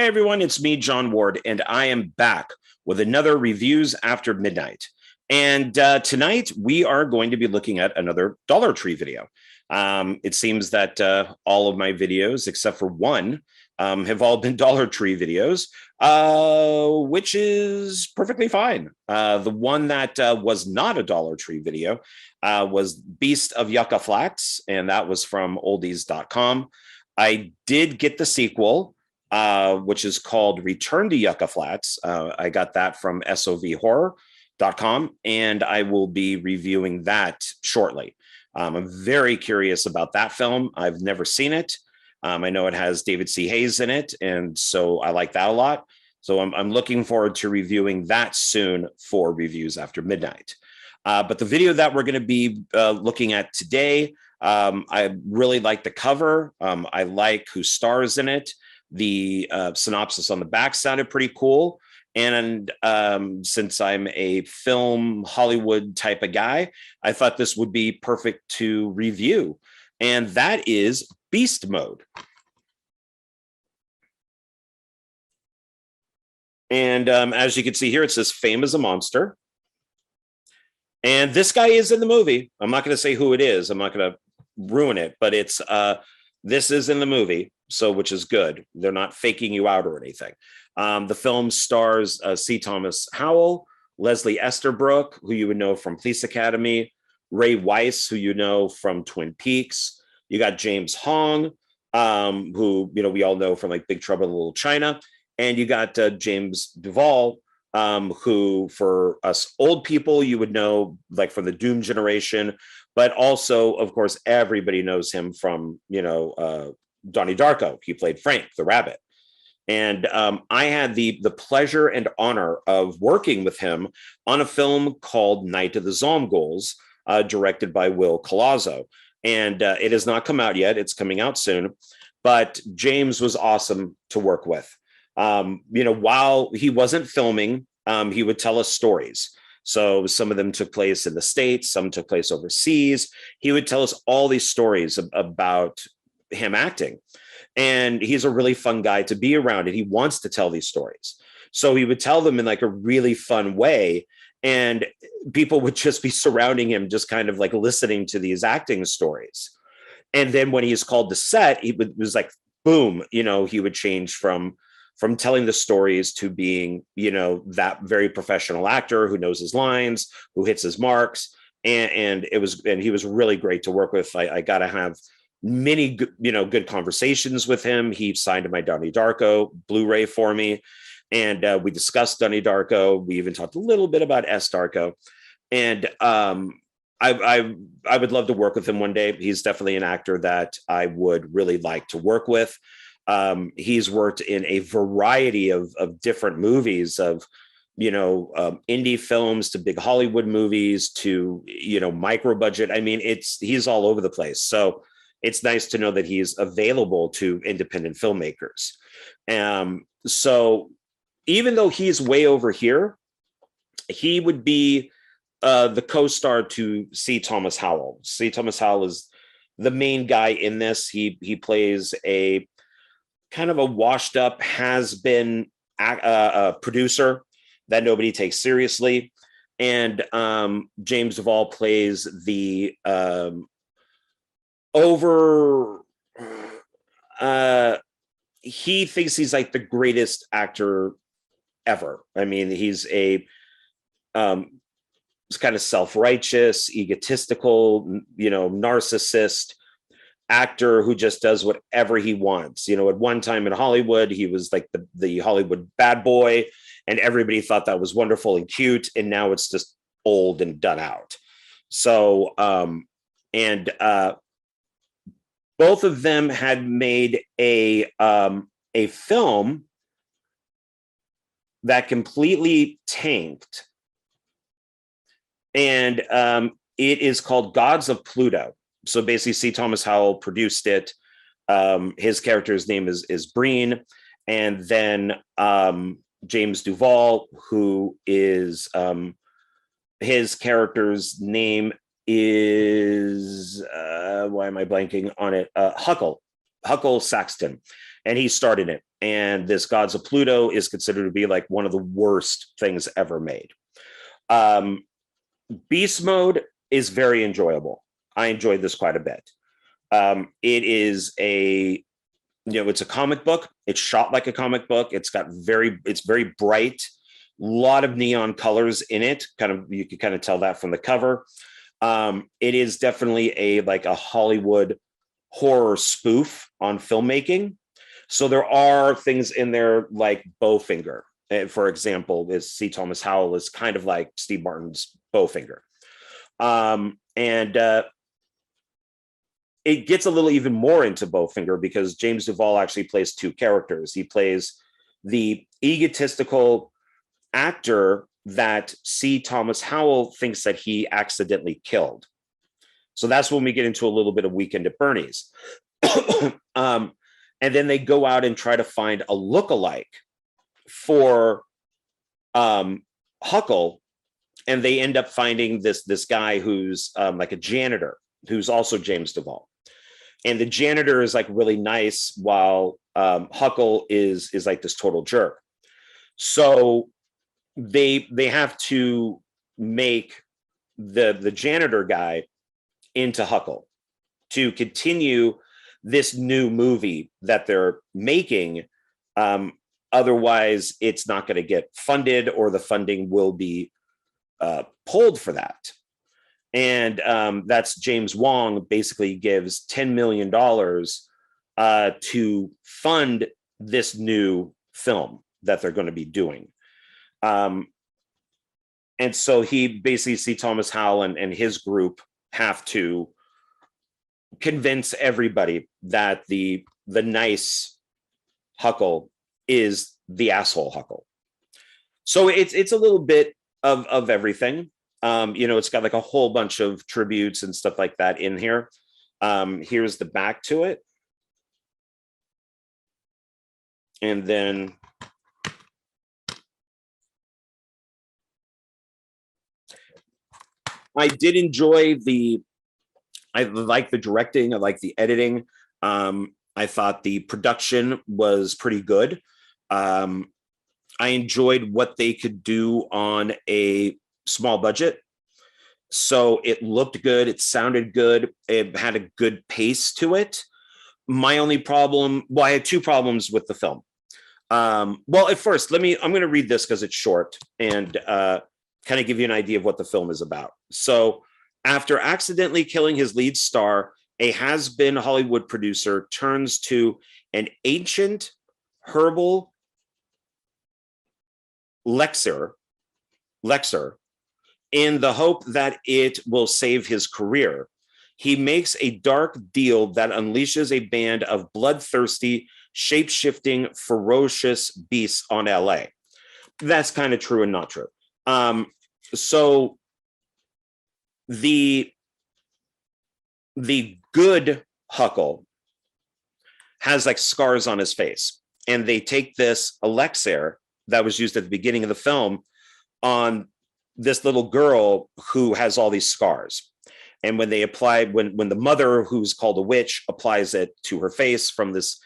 Hey everyone, it's me, John Ward, and I am back with another Reviews After Midnight. And tonight we are going to be looking at another Dollar Tree video. It seems that all of my videos, except for one, have all been Dollar Tree videos, which is perfectly fine. The one that was not a Dollar Tree video was Beast of Yucca Flats, and that was from oldies.com. I did get the sequel, which is called Return to Yucca Flats. I got that from sovhorror.com, and I will be reviewing that shortly. I'm very curious about that film. I've never seen it. I know it has David C. Hayes in it, and so I like that a lot. So I'm looking forward to reviewing that soon for Reviews After Midnight. But the video that we're going to be looking at today, I really like the cover. I like who stars in it. The synopsis on the back sounded pretty cool. And since I'm a film Hollywood type of guy, I thought this would be perfect to review. And that is Beast Mode. And as you can see here, it says fame is a monster. And this guy is in the movie. I'm not going to say who it is. I'm not going to ruin it, but it's this is in the movie. So, which is good. They're not faking you out or anything. The film stars C. Thomas Howell, Leslie Esterbrook, who you would know from Police Academy, Ray Weiss, who you know from Twin Peaks. You got James Hong, who we all know from like Big Trouble in Little China, and you got James Duval, who for us old people you would know like from the Doom generation, but also of course everybody knows him from Donnie Darko. He played Frank the Rabbit. And I had the pleasure and honor of working with him on a film called Night of the Zomgols, directed by Will Colazzo. And it has not come out yet. It's coming out soon. But James was awesome to work with. While he wasn't filming, he would tell us stories. So some of them took place in the States, some took place overseas. He would tell us all these stories about him acting. And he's a really fun guy to be around, and he wants to tell these stories. So he would tell them in like a really fun way, and people would just be surrounding him, just kind of like listening to these acting stories. And then when he is called to set, was like, boom, he would change from telling the stories to being, that very professional actor who knows his lines, who hits his marks. And he was really great to work with. I got to have many good conversations with him. He signed my Donnie Darko Blu-ray for me, and we discussed Donnie Darko. We even talked a little bit about S Darko, and I would love to work with him one day. He's definitely an actor that I would really like to work with. He's worked in a variety of different movies, of indie films to big Hollywood movies to micro budget. I mean, he's all over the place. So it's nice to know that he's available to independent filmmakers. So even though he's way over here, he would be the co-star to C. Thomas Howell. C. Thomas Howell is the main guy in this. He plays a kind of a washed up, has-been producer that nobody takes seriously. And James Duval plays the he thinks he's like the greatest actor ever. I mean, he's he's kind of self-righteous, egotistical, narcissist actor who just does whatever he wants. At one time in Hollywood, he was like the Hollywood bad boy, and everybody thought that was wonderful and cute. And now it's just old and done out. So, both of them had made a film that completely tanked, and it is called Gods of Pluto. So basically, C. Thomas Howell produced it. His character's name is Breen, and then James Duval, who is his character's name is why am I blanking on it? Huckle Saxton. and he starred in it. And this Gods of Pluto is considered to be like one of the worst things ever made. Beast Mode is very enjoyable. I enjoyed this quite a bit. It is it's a comic book. It's shot like a comic book. It's very bright, a lot of neon colors in it. You can kind of tell that from the cover. It is definitely a Hollywood horror spoof on filmmaking. So there are things in there like Bowfinger, for example. Is C. Thomas Howell is kind of like Steve Martin's Bowfinger, and it gets a little even more into Bowfinger because James Duval actually plays two characters. He plays the egotistical actor that C. Thomas Howell thinks that he accidentally killed. So that's when we get into a little bit of Weekend at Bernie's. And then they go out and try to find a lookalike for Huckle, and they end up finding this guy who's like a janitor, who's also James Duval. And the janitor is like really nice, while Huckle is like this total jerk. So they have to make the janitor guy into Huckle to continue this new movie that they're making. Otherwise, it's not going to get funded, or the funding will be pulled for that. And that's James Wong basically gives $10 million to fund this new film that they're going to be doing. And so he basically, C. Thomas Howell and his group have to convince everybody that the nice Huckle is the asshole Huckle. So it's a little bit of everything. It's got like a whole bunch of tributes and stuff like that in here. Here's the back to it. And then I did enjoy I like the directing. I like the editing. I thought the production was pretty good. I enjoyed what they could do on a small budget. So it looked good. It sounded good. It had a good pace to it. My only problem, I had two problems with the film. At first, I'm going to read this because it's short and kind of give you an idea of what the film is about. So after accidentally killing his lead star, a has-been Hollywood producer turns to an ancient herbal elixir in the hope that it will save his career. He makes a dark deal that unleashes a band of bloodthirsty, shape-shifting, ferocious beasts on LA. That's kind of true and not true. So the good Huckle has like scars on his face, and they take this elixir that was used at the beginning of the film on this little girl who has all these scars. And when they apply, when the mother, who's called a witch, applies it to her face from this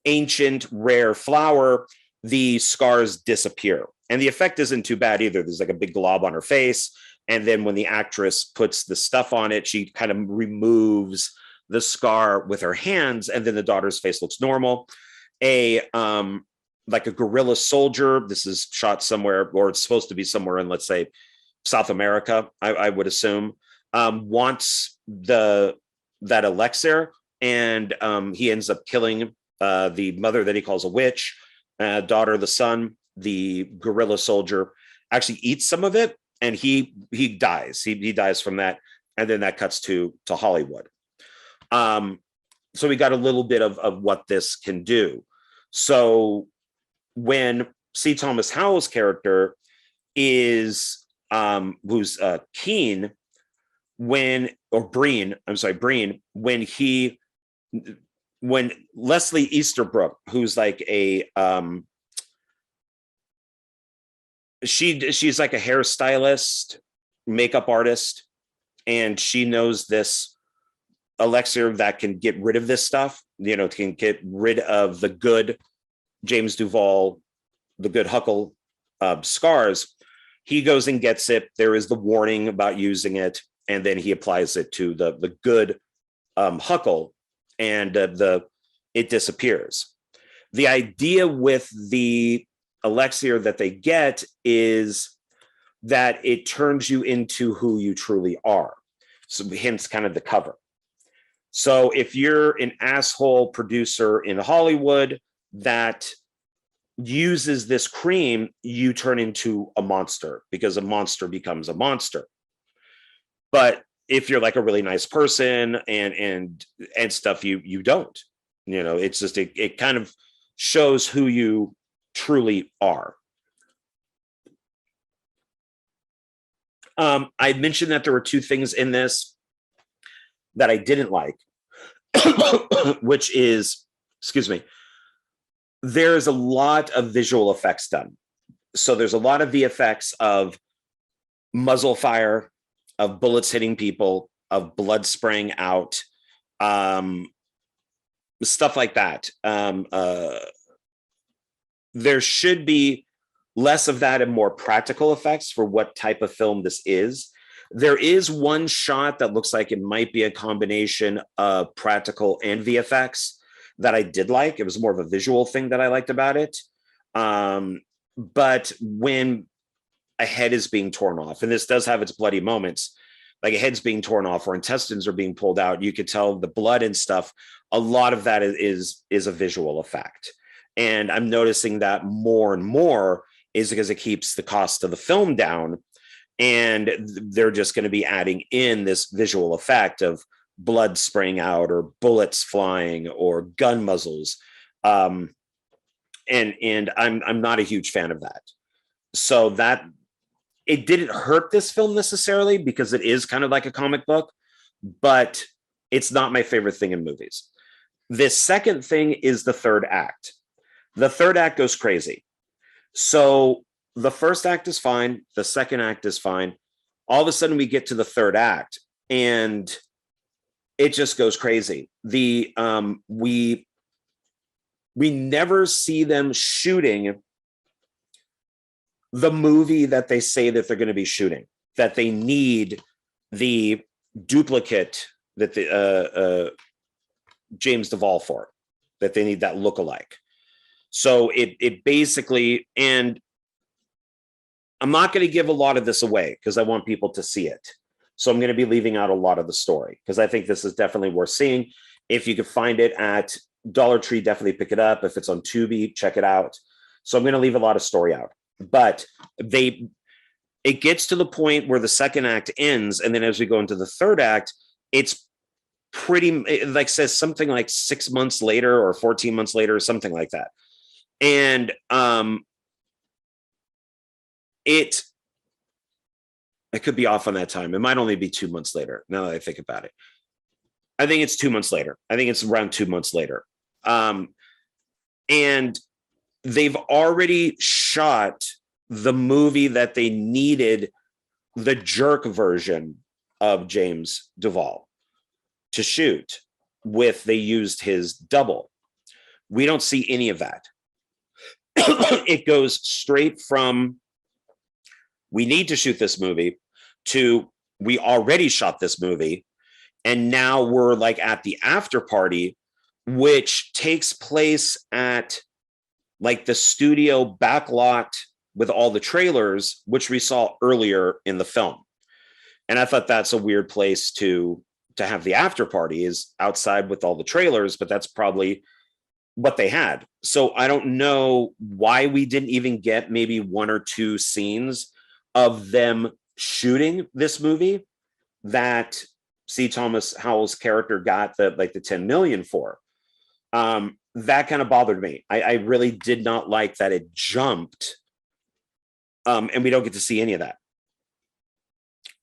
ancient rare flower, the scars disappear. And the effect isn't too bad either. There's like a big glob on her face. And then when the actress puts the stuff on it, she kind of removes the scar with her hands, and then the daughter's face looks normal. Like a guerrilla soldier, this is shot somewhere, or it's supposed to be somewhere in, let's say, South America, I would assume, wants that elixir, and he ends up killing the mother that he calls a witch, daughter, the son. The guerrilla soldier actually eats some of it, and he dies. He dies from that, and then that cuts to Hollywood. So we got a little bit of what this can do. So when C. Thomas Howell's character is who's Breen, when Leslie Easterbrook, who's like she's like a hairstylist, makeup artist, and she knows this elixir that can get rid of this stuff. can get rid of the good James Duval, the good Huckle scars. He goes and gets it. There is the warning about using it, and then he applies it to the good Huckle, and it disappears. The idea with the elixir that they get is that it turns you into who you truly are. So hence kind of the cover. So if you're an asshole producer in Hollywood that uses this cream, you turn into a monster, because a monster becomes a monster. But if you're like a really nice person and stuff, you don't. It's just it kind of shows who you truly are. I mentioned that there were two things in this that I didn't like, which is, excuse me, there's a lot of visual effects done. So there's a lot of VFX of muzzle fire, of bullets hitting people, of blood spraying out, stuff like that. There should be less of that and more practical effects for what type of film this is. There is one shot that looks like it might be a combination of practical and VFX that I did like. It was more of a visual thing that I liked about it. But when a head is being torn off, and this does have its bloody moments, like a head's being torn off or intestines are being pulled out, you could tell the blood and stuff. A lot of that is a visual effect. And I'm noticing that more and more is because it keeps the cost of the film down. And they're just going to be adding in this visual effect of blood spraying out or bullets flying or gun muzzles. And I'm not a huge fan of that. So that it didn't hurt this film necessarily, because it is kind of like a comic book, but it's not my favorite thing in movies. This second thing is the third act. The third act goes crazy. So the first act is fine. The second act is fine. All of a sudden we get to the third act and it just goes crazy. We never see them shooting the movie that they say that they're going to be shooting, that they need the duplicate that the James Duval for, that they need that lookalike. So it basically, and I'm not going to give a lot of this away because I want people to see it. So I'm going to be leaving out a lot of the story because I think this is definitely worth seeing. If you can find it at Dollar Tree, definitely pick it up. If it's on Tubi, check it out. So I'm going to leave a lot of story out, but it gets to the point where the second act ends. And then as we go into the third act, it's pretty, like says something like 6 months later or 14 months later or something like that. And it could be off on that time. It might only be 2 months later. Now that I think about it, I think it's 2 months later. I think it's around 2 months later. And they've already shot the movie that they needed, the jerk version of James Duval to shoot with. They used his double. We don't see any of that. It goes straight from we need to shoot this movie to we already shot this movie. And now we're like at the after party, which takes place at like the studio backlot with all the trailers, which we saw earlier in the film. And I thought that's a weird place to have the after party, is outside with all the trailers, but that's probably what they had. So I don't know why we didn't even get maybe 1 or 2 scenes of them shooting this movie that C. Thomas Howell's character got the 10 million for. That kind of bothered me. I really did not like that it jumped. And we don't get to see any of that.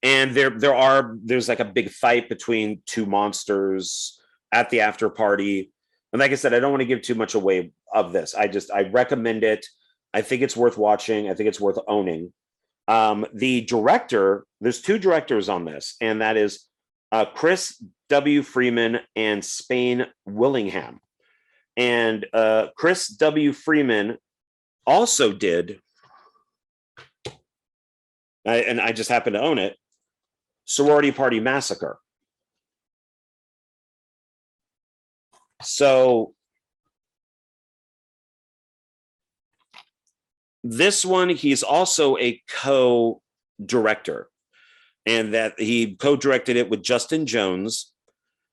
And there's like a big fight between 2 monsters at the after party. And like I said, I don't want to give too much away of this. I recommend it. I think it's worth watching. I think it's worth owning. The director, there's 2 directors on this, and that is Chris W. Freeman and Spain Willingham. And Chris W. Freeman also did, and I just happen to own it, Sorority Party Massacre. So this one, he's also a co-director, and that he co-directed it with Justin Jones.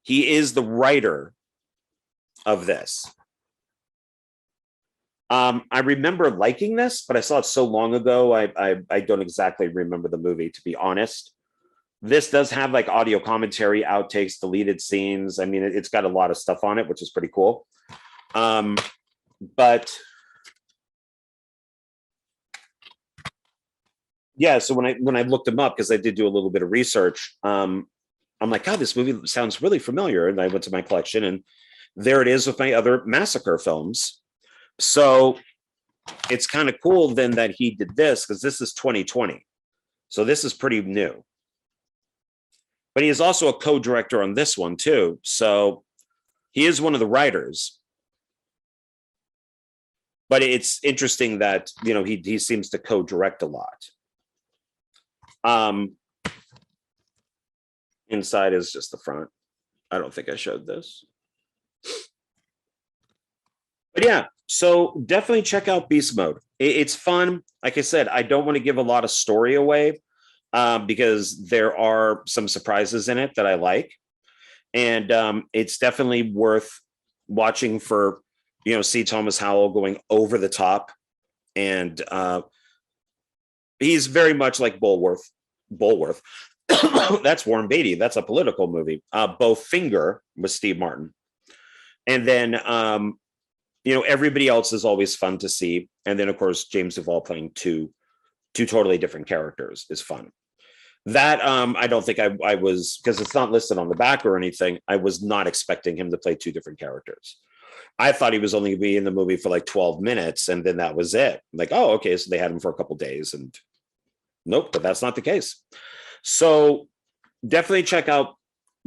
He is the writer of this. I remember liking this, but I saw it so long ago, I don't exactly remember the movie, to be honest. This does have like audio commentary, outtakes, deleted scenes. I mean, it's got a lot of stuff on it, which is pretty cool. But yeah, so when I looked them up, because I did do a little bit of research, I'm like, God, this movie sounds really familiar. And I went to my collection, and there it is with my other massacre films. So it's kind of cool then that he did this, because this is 2020. So this is pretty new. But he is also a co-director on this one too. So he is one of the writers. But it's interesting that, you know, he seems to co-direct a lot. Inside is just the front. I don't think I showed this. But yeah, so definitely check out Beast Mode. It's fun. Like I said, I don't want to give a lot of story away, because there are some surprises in it that I like. And it's definitely worth watching for, you know, C. Thomas Howell going over the top. And he's very much like Bulworth. That's Warren Beatty. That's a political movie. Bowfinger with Steve Martin. And then, you know, everybody else is always fun to see. And then, of course, James Duvall playing two totally different characters is fun. That I don't think I was, because it's not listed on the back or anything, I was not expecting him to play two different characters. I thought he was only going to be in the movie for like 12 minutes, and then that was it. Like, oh, okay, so they had him for a couple days, and nope, but that's not the case. So definitely check out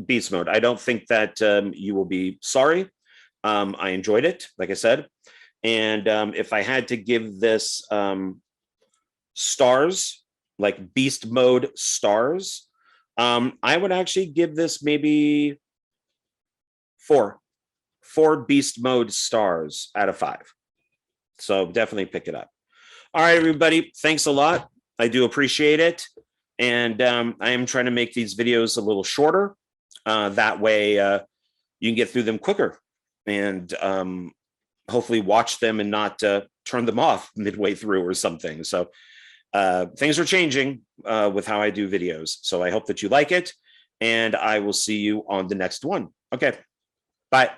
Beast Mode. I don't think that you will be sorry. I enjoyed it, like I said. And if I had to give this stars, like Beast Mode stars, I would actually give this maybe four Beast Mode stars out of 5. So definitely pick it up. All right, everybody, thanks a lot. I do appreciate it. And I am trying to make these videos a little shorter. That way you can get through them quicker, and hopefully watch them and not turn them off midway through or something. So things are changing with how I do videos. So I hope that you like it, and I will see you on the next one. Okay, bye.